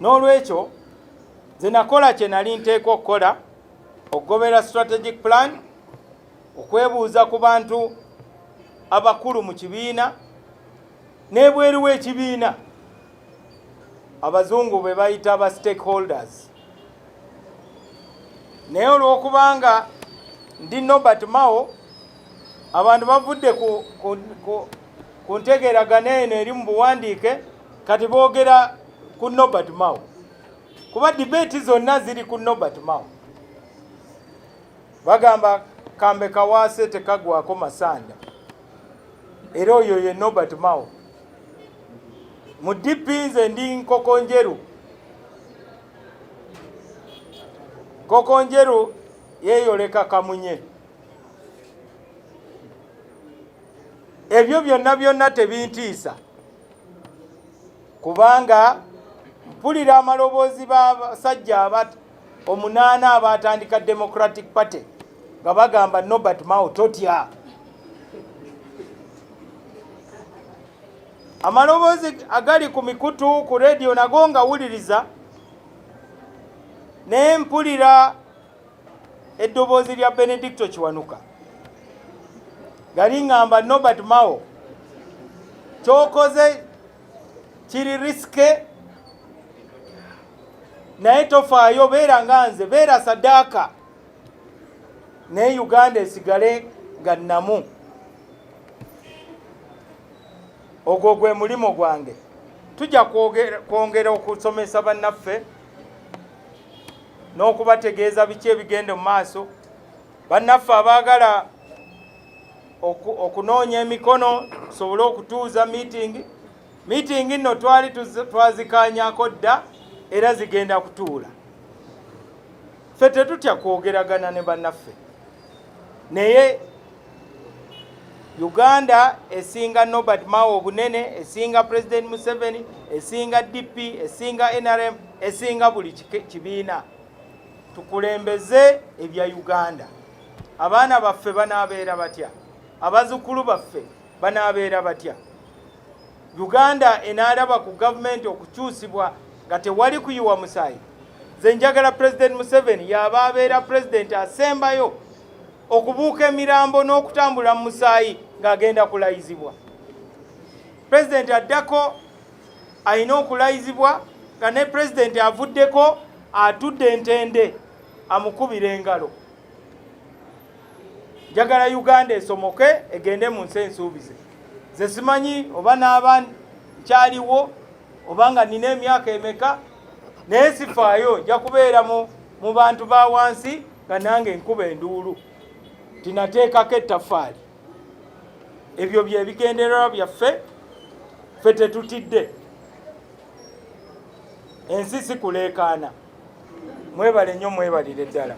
n'olwekyo nze nakola kye nali nteekwa okukola okugobera strategic plan, okwebuuza ku bantu abakulu mu kibiina n'ebweru w'ekibiina abazungu be bayita aba stakeholders. Naye olw'okubanga ndi Norbert Mao, abantu bavudde ku ntegeeragano eno eri mu buwandiike kati boogera ku Norbert Mao, kuba debate zonna ziri ku Norbert Mao. Bagamba kambe kawaase tekagwako masanda, era oyo ye Norbert Mao. Mu DP nze ndi Nkokonjeru. Nkokonjeru yeeyoleka Kamunye. Ebyo byonna tebintiisa, kubanga mpulira amaloboozi b'abasajja 8 abatandika Democratic Party nga bagamba Norbert Mao totya. Amaloboozi agali ku mikutu ku radio nago nga wuliriza, ne mpulira eddoboozi lya Benedicto Kiwanuka gali ngamba Norbert Mao kyokoze kiri riske, naye tofaayo, beera nga nze, beera sadaaka, ne Uganda esigale nga nnamu. Ogwo gwe mulimo gwange. Tujja kwongera okusomesa bannaffe n'okubategeeza biki ebigenda mu maaso. Bannaffe abaagala okunoonya emikono tusobole okutuuza meeting nno twali twazikaanyako dda era zigenda kutuula. Ffe tetutya kwogeragana ne bannaffe, naye Uganda esinga Norbert Mao obunene, esinga President Museveni, esinga DP, esinga NRM, esinga buli kibiina. Tukulembeze ebya Uganda. Abaana baffe banaabeera batya? Abazzukulu baffe banaabeera batya? Uganda enaalaba ku gavumenti okukyusibwa nga tewali kuyiwa musaayi. Nze njagala President Museveni y'aba abeera president asembayo okubuuka emirambo n'okutambula mu musaayi ng'agenda kulayizibwa. President addako alina okulayizibwa nga ne president avuddeko atudde entende amukubira engalo. Njagala Uganda esomoke egende mu nsi ensuubize. Nze simanyi oba n'aba nkyaliwo oba nga nina emyaka emeka, naye sifaayo, nja kubeera mu bantu ba wansi nga nange nkuba enduulu tinateekako ettaffaali. Ebyo bye bigendererwa byaffe, ffe tetutidde. Ensi si kuleekaana. Mwebale nnyo, mwebalire ddala.